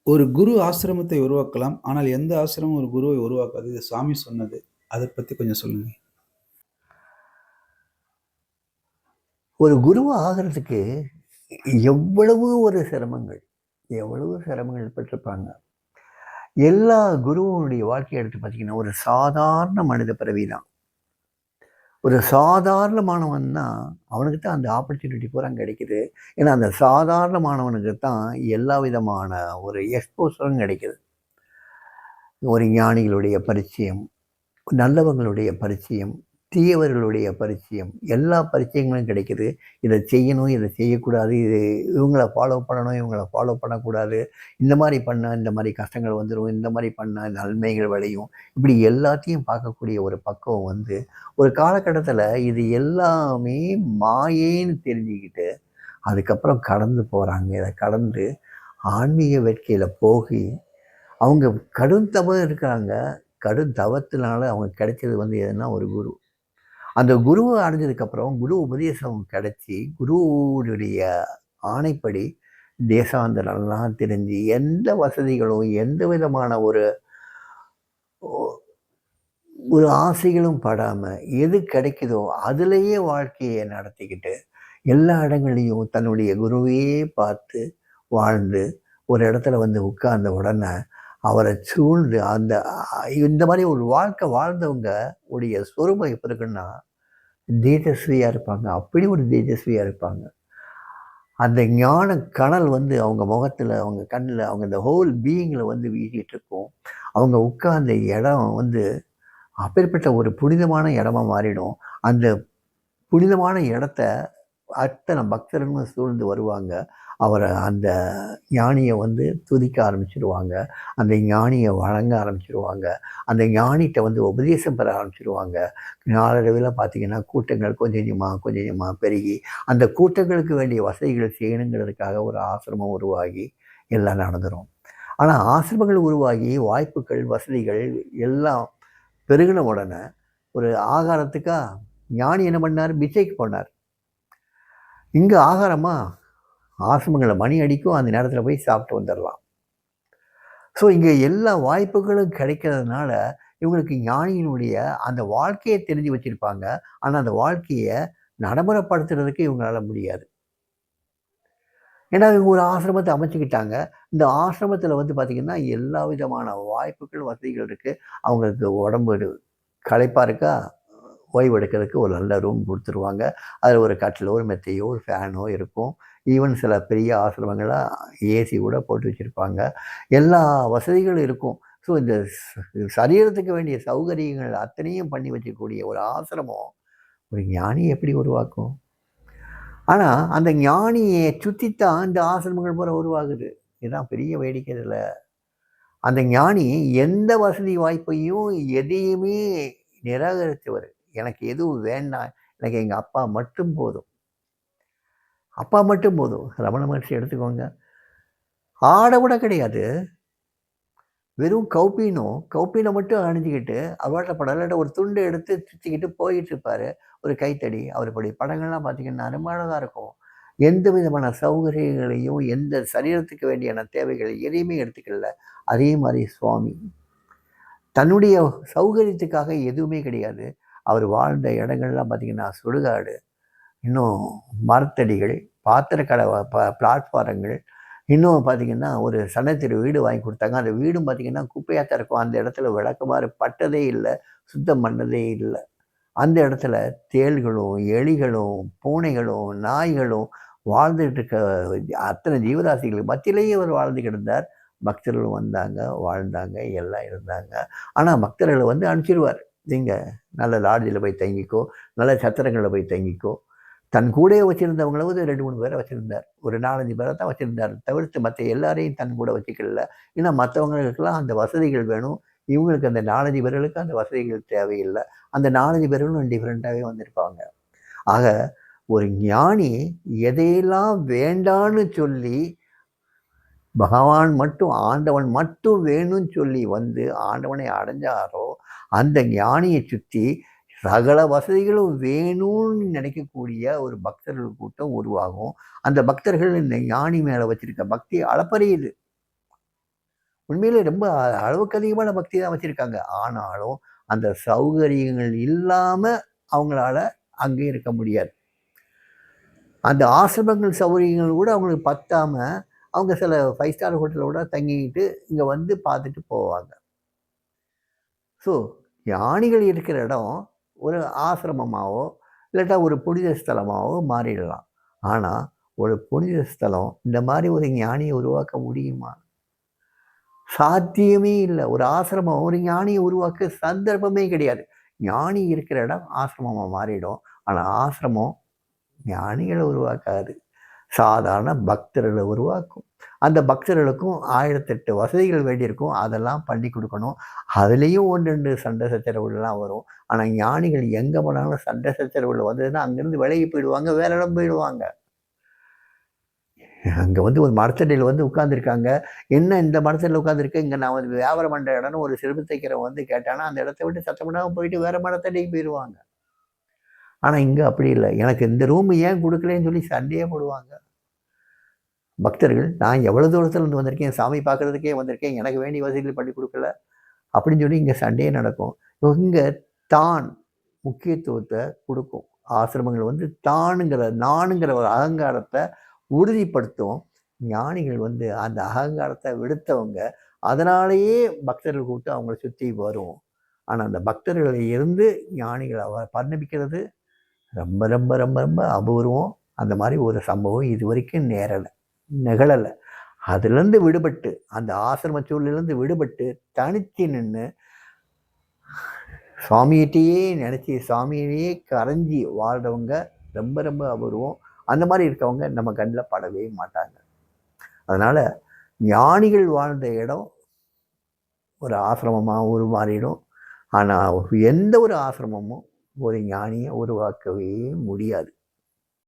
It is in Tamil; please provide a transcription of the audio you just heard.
ஒரு குரு ஆசிரமத்தை உருவாக்கலாம். ஆனால் எந்த ஆசிரமும் ஒரு குருவை உருவாக்காது. இது சாமி சொன்னது. அத பத்தி கொஞ்சம் சொல்லுங்க. ஒரு குருவா ஆகுறதுக்கு எவ்வளவு ஒரு சிரமங்கள், எவ்வளவு சிரமங்கள் பெற்றிருப்பாங்க. எல்லா குருவுனுடைய வாழ்க்கைய எடுத்து பார்த்தீங்கன்னா, ஒரு சாதாரண மனித பிறவி தான். ஒரு சாதாரணமானவன் தான் அவனுக்கு தான் அந்த ஆப்பர்ச்சுனிட்டி பூரா கிடைக்குது. ஏன்னா, அந்த சாதாரணமானவனுக்கு தான் எல்லா விதமான ஒரு எக்ஸ்போஸரும் கிடைக்குது. ஒரு ஞானிகளுடைய பரிச்சயம், நல்லவங்களுடைய பரிச்சயம், தீயவர்களுடைய பரிச்சயம், எல்லா பரிச்சயங்களும் கிடைக்குது. இதை செய்யணும், இதை செய்யக்கூடாது, இது இவங்கள ஃபாலோ பண்ணணும், இவங்கள ஃபாலோ பண்ணக்கூடாது, இந்த மாதிரி பண்ணால் இந்த மாதிரி கஷ்டங்கள் வந்துடும், இந்த மாதிரி பண்ணால் நன்மைகள் விளையும், இப்படி எல்லாத்தையும் பார்க்கக்கூடிய ஒரு பக்குவம் வந்து ஒரு காலகட்டத்தில் இது எல்லாமே மாயேன்னு தெரிஞ்சுக்கிட்டு அதுக்கப்புறம் கடந்து போகிறாங்க. இதை கடந்து ஆன்மீக வேட்கையில் போகி அவங்க கடும் தவம் இருக்கிறாங்க. கடும் தவத்தினால அவங்க கிடைச்சது வந்து எதுனா ஒரு குரு. அந்த குருவை அடைஞ்சதுக்கப்புறம் குரு உபதேசம் கிடைச்சி குருவுடைய ஆணைப்படி தேசாந்தரெல்லாம் தெரிஞ்சு எந்த வசதிகளும் எந்த விதமான ஒரு ஒரு ஆசைகளும் படாமல் எது கிடைக்குதோ அதுலேயே வாழ்க்கையை நடத்திக்கிட்டு எல்லா இடங்களையும் தன்னுடைய குருவையே பார்த்து வாழ்ந்து ஒரு இடத்துல வந்து உட்கார்ந்த உடனே அவரை சூழ்ந்து அந்த இந்த மாதிரி ஒரு வாழ்க்கை வாழ்ந்தவங்க உடைய சொரூபம் எப்போ இருக்குன்னா தேஜஸ்வியாக இருப்பாங்க. அப்படி ஒரு தேஜஸ்வியாக இருப்பாங்க. அந்த ஞான கனல் வந்து அவங்க முகத்தில், அவங்க கண்ணில், அவங்க இந்த ஹோல் பீயிங்கில் வந்து வீசிட்டு இருக்கும். அவங்க உட்கார்ந்த இடம் வந்து அப்பேற்பட்ட ஒரு புனிதமான இடமா மாறிடும். அந்த புனிதமான இடத்த அத்தனை பக்தர்களும் சூழ்ந்து வருவாங்க. அவரை அந்த ஞானியை வந்து துதிக்க ஆரம்பிச்சிடுவாங்க. அந்த ஞானியை வணங்க ஆரம்பிச்சிடுவாங்க. அந்த ஞானிகிட்ட வந்து உபதேசம் பெற ஆரம்பிச்சிடுவாங்க. நாளடைவில் பார்த்திங்கன்னா கூட்டங்கள் கொஞ்சம் கொஞ்சமாக கொஞ்சம் கொஞ்சமாக பெருகி அந்த கூட்டங்களுக்கு வேண்டிய வசதிகள் செய்யணுங்கிறதுக்காக ஒரு ஆசிரமம் உருவாகி எல்லாம் நடந்துடும். ஆனால் ஆசிரமங்கள் உருவாகி வாய்ப்புகள் வசதிகள் எல்லாம் பெருகின உடனே ஒரு ஆகாரத்துக்கா ஞானி என்ன பண்ணார்? பிச்சைக்கு போனார். இங்கே ஆகாரமா ஆசிரமங்களை மணி அடிக்கும், அந்த நேரத்தில் போய் சாப்பிட்டு வந்துடலாம். ஸோ இங்கே எல்லா வாய்ப்புகளும் கிடைக்கிறதுனால இவங்களுக்கு ஞானியினுடைய அந்த வாழ்க்கையை தெரிஞ்சு வச்சுருப்பாங்க. ஆனால் அந்த வாழ்க்கையை நடைமுறைப்படுத்துறதுக்கு இவங்களால முடியாது. ஏன்னா இவங்க ஒரு ஆசிரமத்தை அமைச்சுக்கிட்டாங்க. இந்த ஆசிரமத்தில் வந்து பார்த்திங்கன்னா எல்லா விதமான வாய்ப்புகள் வசதிகள் இருக்குது. அவங்களுக்கு உடம்பு களைப்பாக இருக்கா, ஓய்வு எடுக்கிறதுக்கு ஒரு நல்ல ரூம் கொடுத்துருவாங்க. அதில் ஒரு கட்டிலோ ஒரு மெத்தையோ ஒரு ஃபேனோ இருக்கும். ஈவன் சில பெரிய ஆசிரமங்களாக ஏசி கூட போட்டு வச்சுருப்பாங்க. எல்லா வசதிகளும் இருக்கும். ஸோ இந்த சரீரத்துக்கு வேண்டிய சௌகரியங்கள் அத்தனையும் பண்ணி வச்சுக்கூடிய ஒரு ஆசிரமம் ஒரு ஞானி எப்படி உருவாக்கும்? ஆனால் அந்த ஞானியை சுற்றித்தான் இந்த ஆசிரமங்கள் பூரா உருவாகுது. இதுதான் பெரிய வேடிக்கை இதில். அந்த ஞானி எந்த வசதி வாய்ப்பையும் எதையுமே நிராகரித்தவர். எனக்கு எதுவும் வேண்டாம், எனக்கு எங்கள் அப்பா மட்டும் போதும், அப்பா மட்டும் போதும். ரமண மகர்ஷி எடுத்துக்கோங்க, ஆட கூட கிடையாது, வெறும் கௌப்பீனை மட்டும் அணிஞ்சிக்கிட்டு அவர்கிட்ட படம் ஒரு துண்டு எடுத்து சுற்றிக்கிட்டு போயிட்டு இருப்பார். ஒரு கைத்தடி. அவருடைய படங்கள்லாம் பார்த்திங்கன்னா ரொம்ப அழகாக இருக்கும். எந்த விதமான சௌகரியங்களையும் எந்த சரீரத்துக்கு வேண்டியான தேவைகளை எதையுமே எடுத்துக்கல. அதே மாதிரி சுவாமி தன்னுடைய சௌகரியத்துக்காக எதுவுமே கிடையாது. அவர் வாழ்ந்த இடங்கள்லாம் பார்த்திங்கன்னா சுடுகாடு, இன்னும் மரத்தடிகள், பாத்திரக்கடை பிளாட்ஃபாரங்கள், இன்னும் பார்த்திங்கன்னா ஒரு சனத்திரு வீடு வாங்கி கொடுத்தாங்க. அந்த வீடும் பார்த்திங்கன்னா குப்பையாக தான் இருக்கும். அந்த இடத்துல விளக்குமாறு பட்டதே இல்லை, சுத்தம் பண்ணதே இல்லை. அந்த இடத்துல தேள்களும் எலிகளும் பூனைகளும் நாய்களும் வாழ்ந்துட்டு இருக்க அத்தனை ஜீவராசிகளுக்கு மத்தியிலேயே அவர் வாழ்ந்துக்கிட்டு இருந்தார். பக்தர்கள் வந்தாங்க, வாழ்ந்தாங்க, எல்லாம் இருந்தாங்க. ஆனால் பக்தர்களை வந்து அனுப்பிச்சிடுவார். நீங்கள் நல்ல லாட்ஜில் போய் தங்கிக்கோ, நல்ல சத்திரங்களில் போய் தங்கிக்கோ. தன் கூடயே வச்சுருந்தவங்கள வந்து 2-3 பேரை வச்சுருந்தார். ஒரு 4-5 பேரை தான் வச்சுருந்தார். தவிர்த்து மற்ற எல்லாரையும் தன் கூட வச்சுக்கல. ஏன்னா மற்றவங்களுக்கெல்லாம் அந்த வசதிகள் வேணும். இவங்களுக்கு அந்த 4-5 பேர்களுக்கு அந்த வசதிகள் தேவையில்லை. அந்த 4-5 பேர்களும் டிஃப்ரெண்ட்டாகவே வந்திருப்பாங்க. ஆக ஒரு ஞானி எதையெல்லாம் வேண்டான்னு சொல்லி பகவான் மட்டும், ஆண்டவன் மட்டும் வேணும்னு சொல்லி வந்து ஆண்டவனை அடைஞ்சாரோ அந்த ஞானியை சுற்றி சகல வசதிகளும் வேணும்னு நினைக்கக்கூடிய ஒரு பக்தர்கள் கூட்டம் உருவாகும். அந்த பக்தர்கள் இந்த ஞானி மேலே வச்சிருக்க பக்தி அளப்பரியுது. உண்மையிலே ரொம்ப அளவுக்கு அதிகமான பக்தி தான் வச்சுருக்காங்க. ஆனாலும் அந்த சௌகரியங்கள் இல்லாமல் அவங்களால அங்கே இருக்க முடியாது. அந்த ஆசிரமங்கள் சௌகரியங்கள் கூட அவங்களுக்கு பத்தாம, அவங்க சில 5 ஸ்டார் ஹோட்டல்ல கூட தங்கிக்கிட்டு இங்கே வந்து பார்த்துட்டு போவாங்க. ஸோ ஞானிகள் இருக்கிற இடம் ஒரு ஆசிரமமாவோ, இல்லாட்டா ஒரு புனித ஸ்தலமாவோ மாறிடலாம். ஆனால் ஒரு புனித ஸ்தலம் இந்த மாதிரி ஒரு ஞானியை உருவாக்க முடியுமா? சாத்தியமே இல்லை. ஒரு ஆசிரமம் ஒரு ஞானியை உருவாக்க சந்தர்ப்பமே கிடையாது. ஞானி இருக்கிற இடம் ஆசிரமமாக மாறிடும். ஆனால் ஆசிரமம் ஞானிகளை உருவாக்காது. சாதாரண பக்தர்களை உருவாக்கும். அந்த பக்தர்களுக்கும் 1008 வசதிகள் வேண்டியிருக்கும். அதெல்லாம் பண்ணி கொடுக்கணும். அதுலேயும் 1, 2 சண்டை சச்சரவுகள்லாம் வரும். ஆனால் ஞானிகள் எங்கே போனாலும் சண்டை சச்சரவுகள் வந்ததுன்னா அங்கேருந்து விலகி போயிடுவாங்க, வேற இடம் போயிடுவாங்க. அங்கே வந்து ஒரு மரத்தடியில் வந்து உட்காந்துருக்காங்க. என்ன இந்த மரத்தடியில் உட்காந்துருக்க, இங்கே நான் வந்து வியாபாரம் பண்ணுற இடம்னு ஒரு சிறுமை தைக்கிறவன் வந்து கேட்டானா, அந்த இடத்த விட்டு சத்தம் பண்ணாமல் போயிட்டு வேற மரத்தடிக்கு போயிடுவாங்க. ஆனால் இங்கே அப்படி இல்லை. எனக்கு இந்த ரூம் ஏன் கொடுக்கலன்னு சொல்லி சண்டையே போடுவாங்க. பக்தர்கள், நான் எவ்வளோ தூரத்துலேருந்து வந்திருக்கேன், சாமி பார்க்குறதுக்கே வந்திருக்கேன், எனக்கு வேண்டிய வசதிகள் பண்ணி கொடுக்கல அப்படின்னு சொல்லி இங்கே சண்டையே நடக்கும். இங்கே தான் முக்கியத்துவத்தை கொடுக்கும். ஆசிரமங்கள் வந்து தானுங்கிற நானுங்கிற ஒரு அகங்காரத்தை உறுதிப்படுத்தும். ஞானிகள் வந்து அந்த அகங்காரத்தை விடுத்தவங்க. அதனாலேயே பக்தர்கள் கூப்பிட்டு அவங்கள சுற்றி வரும். ஆனால் அந்த பக்தர்களை இருந்து ஞானிகளை பரிணமிக்கிறது ரொம்ப ரொம்ப ரொம்ப ரொம்ப அபூர்வம். அந்த மாதிரி ஒரு சம்பவம் இது வரைக்கும் நிகழலை. அதுலேருந்து விடுபட்டு, அந்த ஆசிரம சூழலிலேருந்து விடுபட்டு தனித்து நின்று சுவாமிகிட்டேயே நினச்சி சுவாமியிலேயே கரைஞ்சி வாழ்கிறவங்க ரொம்ப ரொம்ப அபூர்வம். அந்த மாதிரி இருக்கவங்க நம்ம கண்ணில் படவே மாட்டாங்க. அதனால் ஞானிகள் வாழ்ந்த இடம் ஒரு ஆசிரமமாக உருமாறிடும். ஆனால் எந்த ஒரு ஆசிரமமும் ஒரு ஞானியை உருவாக்கவே முடியாது.